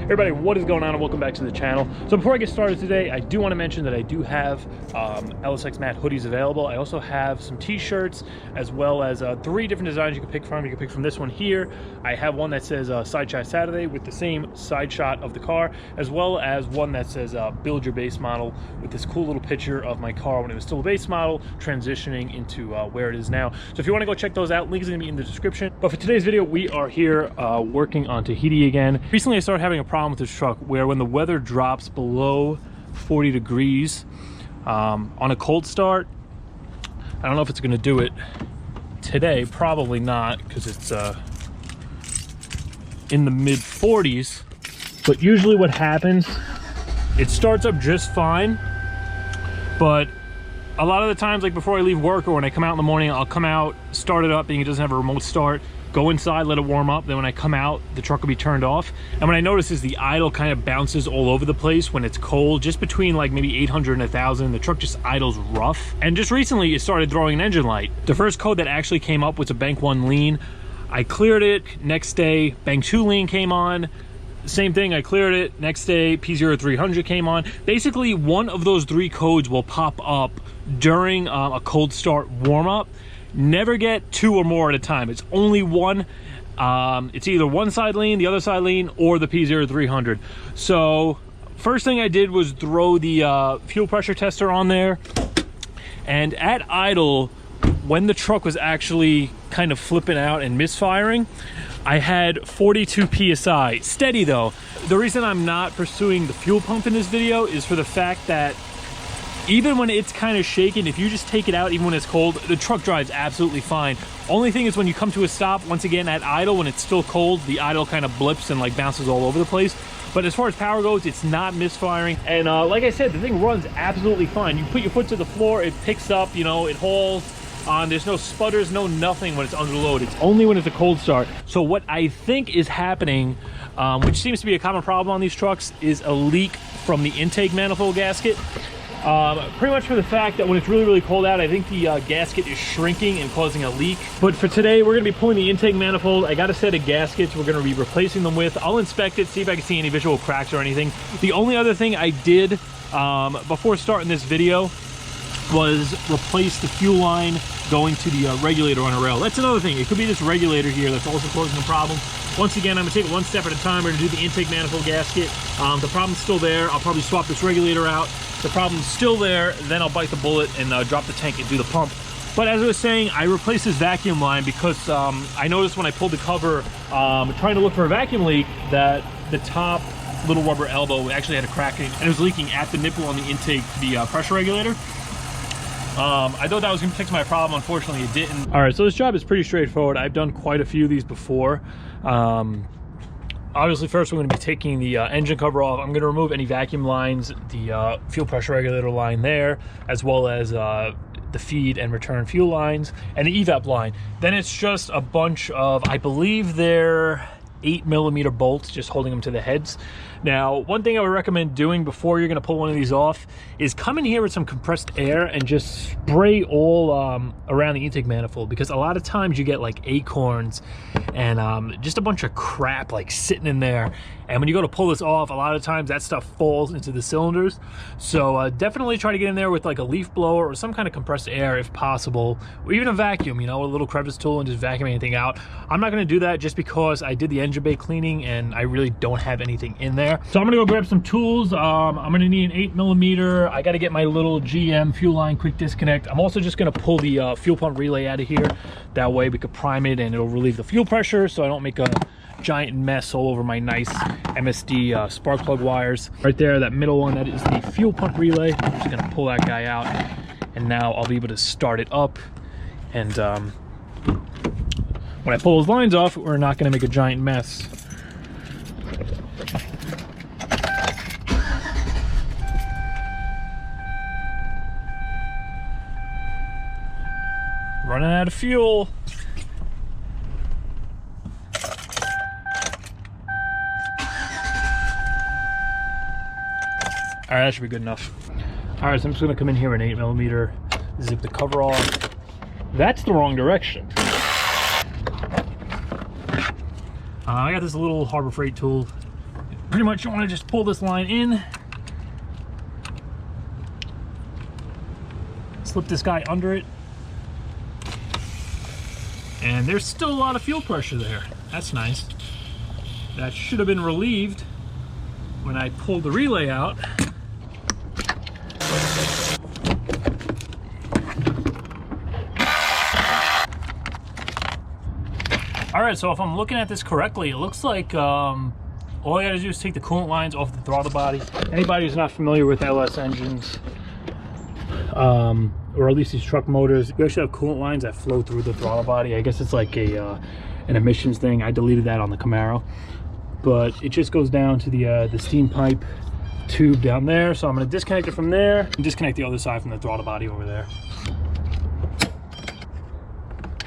Everybody, what is going on and welcome back to the channel. So before I get started today, I do want to mention that I do have LsxMatt hoodies available. I also have some t-shirts as well as 3 different designs you can pick from. You can pick from this one here. I have one that says Side Shot Saturday with the same side shot of the car, as well as one that says Build Your Base Model with this cool little picture of my car when it was still a base model, transitioning into where it is now. So if you want to go check those out, link is going to be in the description. But for today's video, we are here working on Tahiti again. Recently, I started having a problem with this truck where when the weather drops below 40 degrees on a cold start, I don't know if it's going to do it today. Probably not, because it's in the mid 40s. But usually what happens, it starts up just fine, but a lot of the times, like before I leave work or when I come out in the morning, I'll come out, start it up, being it doesn't have a remote start, go inside, let it warm up. Then when I come out, the truck will be turned off. And what I notice is the idle kind of bounces all over the place when it's cold, just between like maybe 800 and 1,000. The truck just idles rough. And just recently, it started throwing an engine light. The first code that actually came up was a Bank 1 lean. I cleared it. Next day, Bank 2 lean came on. Same thing, I cleared it. Next day, P0300 came on. Basically, one of those 3 codes will pop up during a cold start warm-up. Never get 2 or more at a time. It's only one. It's either one side lean, the other side lean, or the P0300. So first thing I did was throw the fuel pressure tester on there. And at idle, when the truck was actually kind of flipping out and misfiring, I had 42 PSI. Steady though. The reason I'm not pursuing the fuel pump in this video is for the fact that even when it's kind of shaking, if you just take it out, even when it's cold, the truck drives absolutely fine. Only thing is when you come to a stop, once again at idle, when it's still cold, the idle kind of blips and like bounces all over the place. But as far as power goes, it's not misfiring. And like I said, the thing runs absolutely fine. You put your foot to the floor, it picks up, you know, it hauls. There's no sputters, no nothing when it's under load. It's only when it's a cold start. So what I think is happening, which seems to be a common problem on these trucks, is a leak from the intake manifold gasket. Pretty much for the fact that when it's really, really cold out, I think the gasket is shrinking and causing a leak. But for today, we're gonna be pulling the intake manifold. I got a set of gaskets we're gonna be replacing them with. I'll inspect it, see if I can see any visual cracks or anything. The only other thing I did before starting this video was replace the fuel line going to the regulator on a rail. That's another thing. It could be this regulator here that's also causing the problem. Once again, I'm gonna take it one step at a time. We're gonna do the intake manifold gasket. The problem's still there. I'll probably swap this regulator out. The problem's still there. Then I'll bite the bullet and drop the tank and do the pump. But as I was saying, I replaced this vacuum line because I noticed when I pulled the cover, trying to look for a vacuum leak, that the top little rubber elbow actually had a crack in it, and it was leaking at the nipple on the intake, the pressure regulator. I thought that was going to fix my problem. Unfortunately, it didn't. All right, so this job is pretty straightforward. I've done quite a few of these before. Obviously, first we're going to be taking the engine cover off. I'm going to remove any vacuum lines, the fuel pressure regulator line there, as well as the feed and return fuel lines, and the evap line. Then it's just a bunch of, I believe they're 8mm bolts, just holding them to the heads. Now, one thing I would recommend doing before you're going to pull one of these off is come in here with some compressed air and just spray all around the intake manifold, because a lot of times you get like acorns and just a bunch of crap like sitting in there. And when you go to pull this off, a lot of times that stuff falls into the cylinders. So definitely try to get in there with like a leaf blower or some kind of compressed air if possible, or even a vacuum, you know, a little crevice tool, and just vacuum anything out. I'm not going to do that just because I did the engine bay cleaning and I really don't have anything in there. So I'm gonna go grab some tools. I'm gonna need an 8mm. I gotta get my little GM fuel line quick disconnect. I'm also just gonna pull the fuel pump relay out of here. That way we could prime it and it'll relieve the fuel pressure so I don't make a giant mess all over my nice MSD spark plug wires. Right there, that middle one, that is the fuel pump relay. I'm just gonna pull that guy out, and now I'll be able to start it up. And when I pull those lines off, we're not gonna make a giant mess. Running out of fuel. All right, that should be good enough. All right, so I'm just gonna come in here with an 8mm, zip the cover off. That's the wrong direction. I got this little Harbor Freight tool. pretty much you want to just pull this line in, slip this guy under it, and there's still a lot of fuel pressure there. That's nice. That should have been relieved when I pulled the relay out. All right, so if I'm looking at this correctly, it looks like all I gotta do is take the coolant lines off the throttle body. Anybody who's not familiar with LS engines, or at least these truck motors, you actually have coolant lines that flow through the throttle body. I guess it's like an emissions thing. I deleted that on the Camaro, but it just goes down to the steam pipe tube down there. So I'm gonna disconnect it from there and disconnect the other side from the throttle body over there.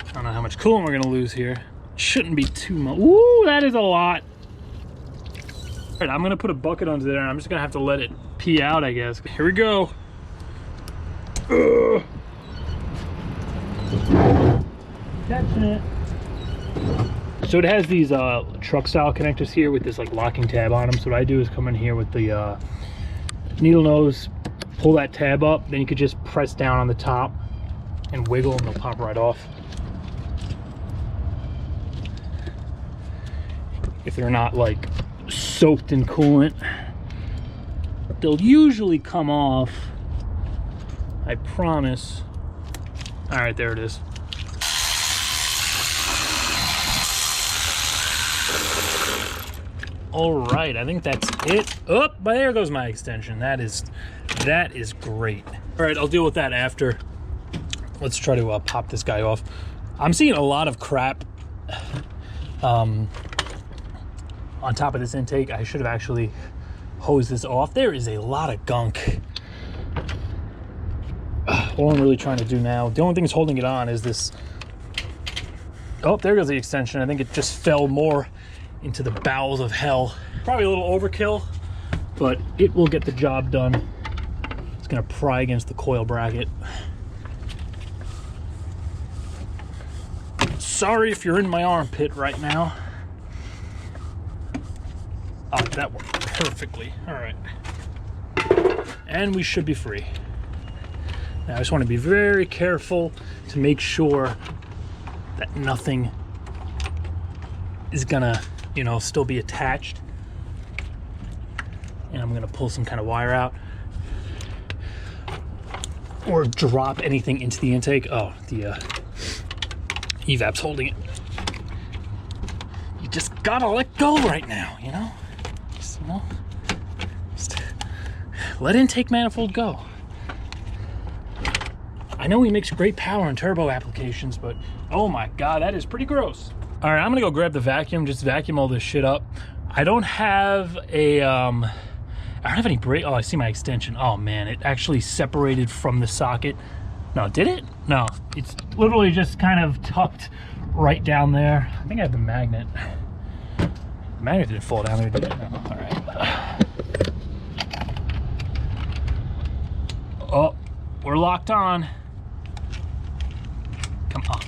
I don't know how much coolant we're gonna lose here. Shouldn't be too much. Ooh, that is a lot. All right, I'm gonna put a bucket under there and I'm just gonna have to let it pee out, I guess. Here we go. Catching it. So it has these truck style connectors here with this like locking tab on them. So what I do is come in here with the needle nose, pull that tab up, then you could just press down on the top and wiggle and they'll pop right off. If they're not like soaked in coolant, they'll usually come off, I promise. All right, there it is. All right, I think that's it. Oh, but there goes my extension. That is great. All right, I'll deal with that after. Let's try to pop this guy off. I'm seeing a lot of crap on top of this intake. I should have actually hosed this off. There is a lot of gunk. All I'm really trying to do now, the only thing that's holding it on is this. Oh, there goes the extension. I think it just fell more into the bowels of hell. Probably a little overkill, but it will get the job done. It's gonna pry against the coil bracket. Sorry if you're in my armpit right now. Oh, that worked perfectly. All right. And we should be free. Now I just want to be very careful to make sure that nothing is gonna, you know, still be attached. And I'm gonna pull some kind of wire out or drop anything into the intake. Oh, the evap's holding it. You just gotta let go right now, you know? Just, you know, just let intake manifold go. I know he makes great power in turbo applications, but oh my God, that is pretty gross. All right, I'm gonna go grab the vacuum, just vacuum all this shit up. I don't have a, I don't have any brake. Oh, I see my extension. Oh man, it actually separated from the socket. No, did it? No, it's literally just kind of tucked right down there. I think I have the magnet. The magnet didn't fall down there, did it? No, all right. Oh, we're locked on.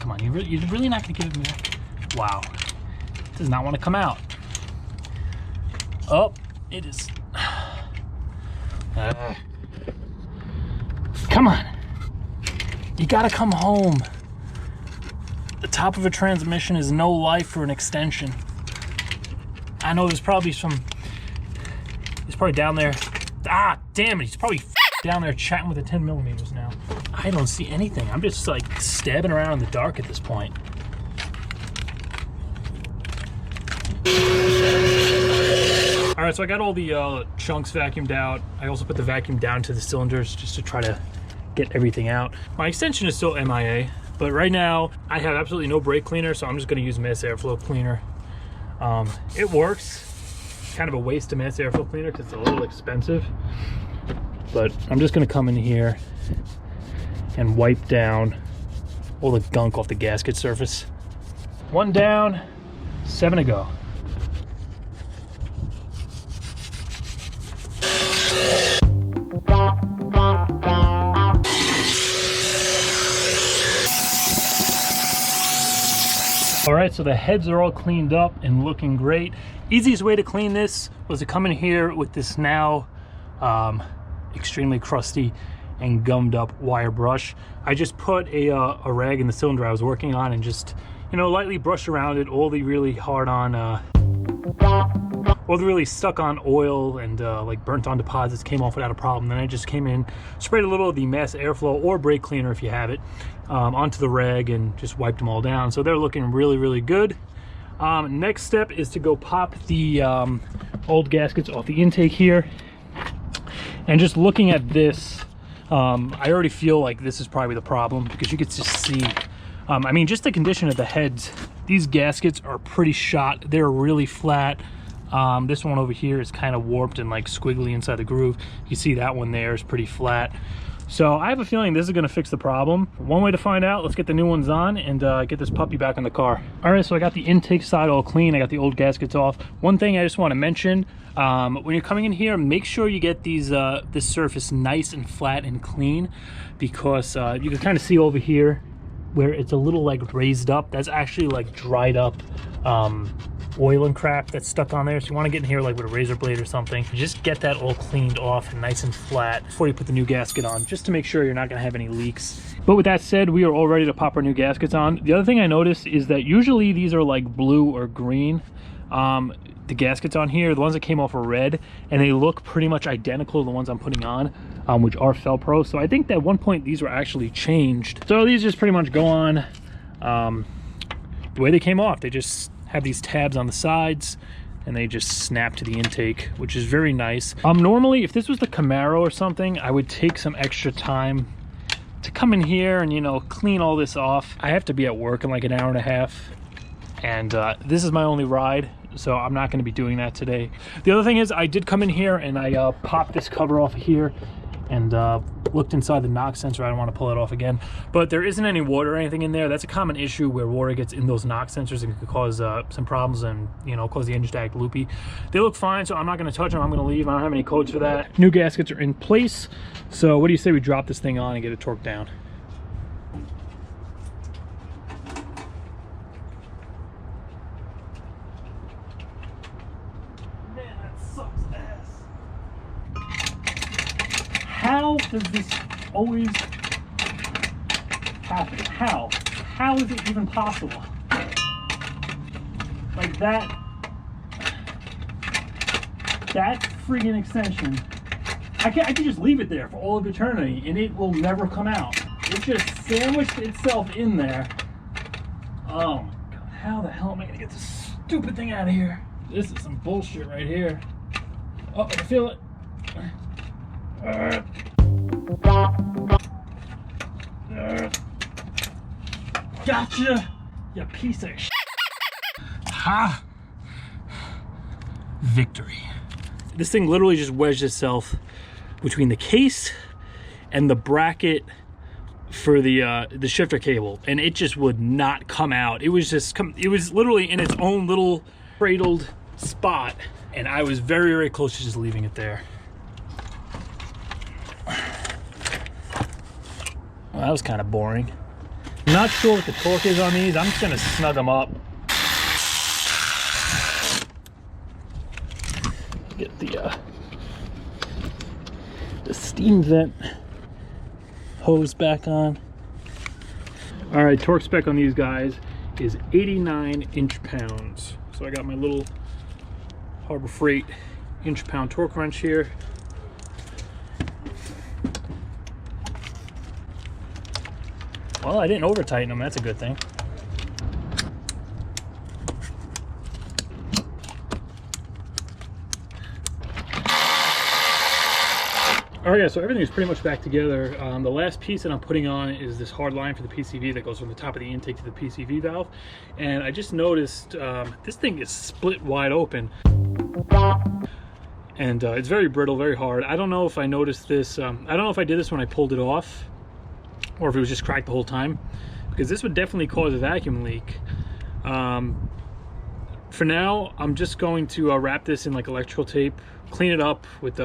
Come on, you're really not gonna give it me that? Wow, it does not want to come out. Oh, it is. Come on, you gotta come home. The top of a transmission is no life for an extension. I know there's probably he's probably down there. Ah, damn it, he's probably down there chatting with the 10 millimeters now. I don't see anything. I'm just like stabbing around in the dark at this point. All right, so I got all the chunks vacuumed out. I also put the vacuum down to the cylinders just to try to get everything out. My extension is still MIA, but right now I have absolutely no brake cleaner, so I'm just gonna use mass airflow cleaner. It works. Kind of a waste of mass airflow cleaner because it's a little expensive, but I'm just gonna come in here and wipe down all the gunk off the gasket surface. 1 down, 7 to go. All right, so the heads are all cleaned up and looking great. Easiest way to clean this was to come in here with this now extremely crusty and gummed up wire brush. I just put a rag in the cylinder I was working on and just, you know, lightly brush around it. All the really hard on, all the really stuck on oil and like burnt on deposits came off without a problem. Then I just came in, sprayed a little of the mass airflow or brake cleaner if you have it, onto the rag and just wiped them all down. So they're looking really, really good. Next step is to go pop the old gaskets off the intake here. And just looking at this, I already feel like this is probably the problem, because you could just see, I mean, just the condition of the heads. These gaskets are pretty shot. They're really flat. This one over here is kind of warped and like squiggly inside the groove. You see that one there is pretty flat. So I have a feeling this is going to fix the problem. One way to find out, let's get the new ones on and get this puppy back in the car. All right, so I got the intake side all clean. I got the old gaskets off. One thing I just want to mention, when you're coming in here, make sure you get these this surface nice and flat and clean, because you can kind of see over here where it's a little like raised up. That's actually like dried up oil and crap that's stuck on there. So you want to get in here like with a razor blade or something. Just get that all cleaned off and nice and flat before you put the new gasket on, just to make sure you're not going to have any leaks. But with that said, we are all ready to pop our new gaskets on. The other thing I noticed is that usually these are like blue or green. The gaskets on here, the ones that came off are red, and they look pretty much identical to the ones I'm putting on, which are Felpro. So I think that at one point these were actually changed. So these just pretty much go on the way they came off. They just have these tabs on the sides and they just snap to the intake, which is very nice. Normally, if this was the Camaro or something, I would take some extra time to come in here and, you know, clean all this off. I have to be at work in like an hour and a half, and this is my only ride, so I'm not going to be doing that today. The other thing is, I did come in here and I popped this cover off of here and looked inside the knock sensor. I don't want to pull it off again, but there isn't any water or anything in there. That's a common issue where water gets in those knock sensors and could cause some problems and, you know, cause the engine to act loopy. They look fine, so I'm not going to touch them. I'm going to leave. I don't have any codes for that. New gaskets are in place. So what do you say we drop this thing on and get it torqued down? Man, that sucks ass. How does this always happen? How is it even possible? Like that friggin' extension, I can just leave it there for all of eternity and it will never come out. It just sandwiched itself in there. Oh my god, how the hell am I gonna get this stupid thing out of here? This is some bullshit right here. Oh, I can feel it. Gotcha, you piece of shit. Ha! Victory. This thing literally just wedged itself between the case and the bracket for the shifter cable, and it just would not come out. It was just it was literally in its own little cradled spot, and I was very, very close to just leaving it there. Well, that was kind of boring. I'm not sure what the torque is on these. I'm just gonna snug them up. Get the steam vent hose back on. All right, torque spec on these guys is 89 inch-pounds. So I got my little Harbor Freight inch-pound torque wrench here. Well, I didn't over tighten them, that's a good thing. All right, guys, so everything is pretty much back together. The last piece that I'm putting on is this hard line for the PCV that goes from the top of the intake to the PCV valve. And I just noticed this thing is split wide open. And it's very brittle, very hard. I don't know if I noticed this. I don't know if I did this when I pulled it off, or if it was just cracked the whole time, because this would definitely cause a vacuum leak. For now, I'm just going to wrap this in like electrical tape, clean it up with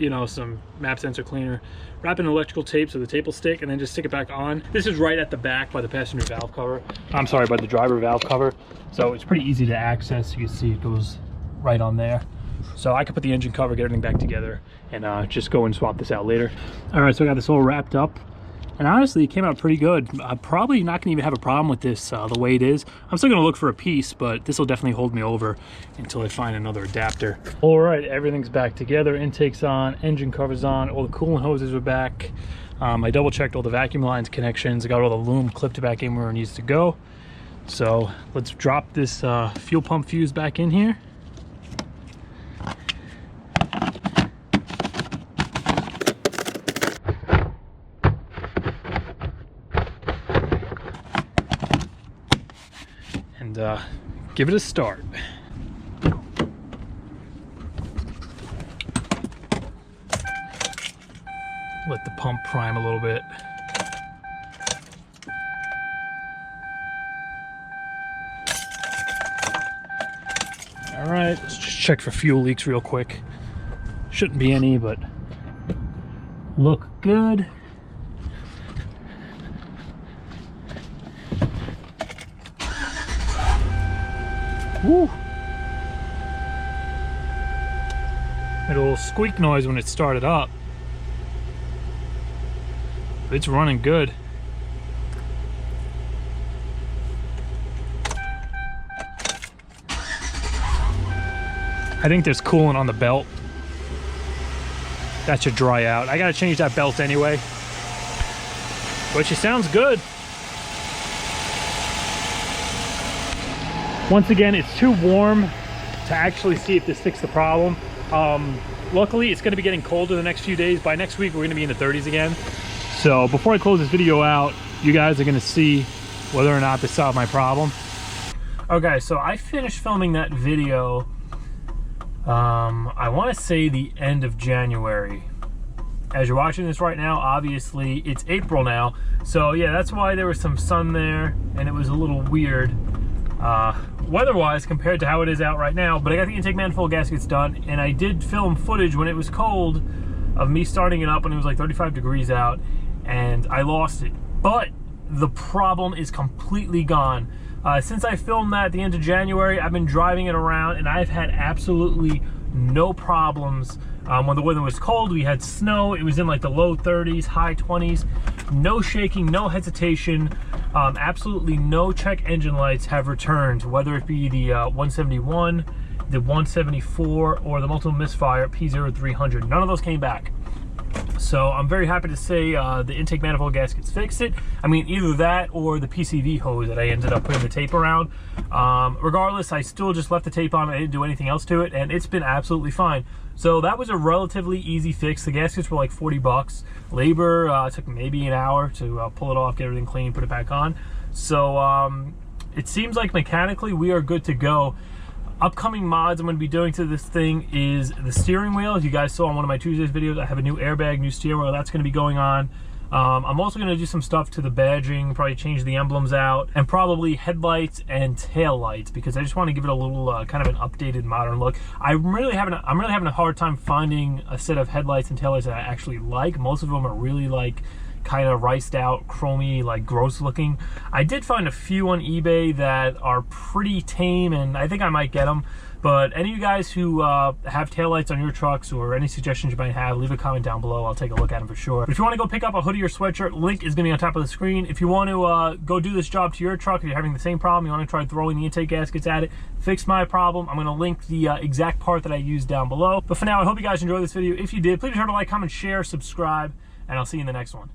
you know, some map sensor cleaner, wrap in electrical tape so the tape will stick, and then just stick it back on. This is right at the back by the passenger valve cover. I'm sorry, by the driver valve cover. So it's pretty easy to access. You can see it goes right on there. So I could put the engine cover, get everything back together, and just go and swap this out later. All right, so I got this all wrapped up. And honestly, it came out pretty good. I'm probably not gonna even have a problem with this the way it is. I'm still gonna look for a piece, but this will definitely hold me over until I find another adapter. All right, everything's back together. Intake's on, engine cover's on, all the coolant hoses are back. I double checked all the vacuum lines connections. I got all the loom clipped back in where it needs to go. So let's drop this fuel pump fuse back in here. And give it a start. Let the pump prime a little bit. All right, let's just check for fuel leaks real quick. Shouldn't be any, but look good. Woo. Made a little squeak noise when it started up. It's running good. I think there's coolant on the belt. That should dry out. I gotta change that belt anyway. But she sounds good. Once again, it's too warm to actually see if this fixed the problem. Luckily, it's gonna be getting colder the next few days. By next week, we're gonna be in the 30s again. So before I close this video out, you guys are gonna see whether or not this solved my problem. Okay, so I finished filming that video, I wanna say the end of January. As you're watching this right now, obviously it's April now. So yeah, that's why there was some sun there and it was a little weird weather-wise compared to how it is out right now. But I got the intake manifold gaskets done, and I did film footage when it was cold of me starting it up when it was like 35 degrees out, and I lost it. But the problem is completely gone. Since I filmed that at the end of January, I've been driving it around and I've had absolutely no problems. When the weather was cold, we had snow. It was in like the low 30s, high 20s. No shaking, no hesitation. Absolutely no check engine lights have returned, whether it be the 171, the 174, or the multiple misfire P0300. None of those came back. So I'm very happy to say the intake manifold gaskets fixed it. I mean, either that or the PCV hose that I ended up putting the tape around. Regardless, I still just left the tape on. I didn't do anything else to it, and it's been absolutely fine. So that was a relatively easy fix. The gaskets were like 40 bucks. Labor took maybe an hour to pull it off, get everything clean, put it back on. So it seems like mechanically we are good to go. Upcoming mods I'm going to be doing to this thing is the steering wheel. If you guys saw on one of my Tuesdays videos, I have a new airbag, new steering wheel. That's going to be going on. I'm also going to do some stuff to the badging, probably change the emblems out, and probably headlights and tail lights, because I just want to give it a little kind of an updated modern look. I'm really having a hard time finding a set of headlights and taillights that I actually like. Most of them are really like kind of riced out, chromy, like gross looking. I did find a few on eBay that are pretty tame, and I think I might get them. But any of you guys who have taillights on your trucks, or any suggestions you might have, leave a comment down below. I'll take a look at them for sure. But if you want to go pick up a hoodie or sweatshirt, link is going to be on top of the screen. If you want to go do this job to your truck, if you're having the same problem, you want to try throwing the intake gaskets at it, fix my problem, I'm going to link the exact part that I used down below. But for now, I hope you guys enjoyed this video. If you did, please be sure to like, comment, share, subscribe, and I'll see you in the next one.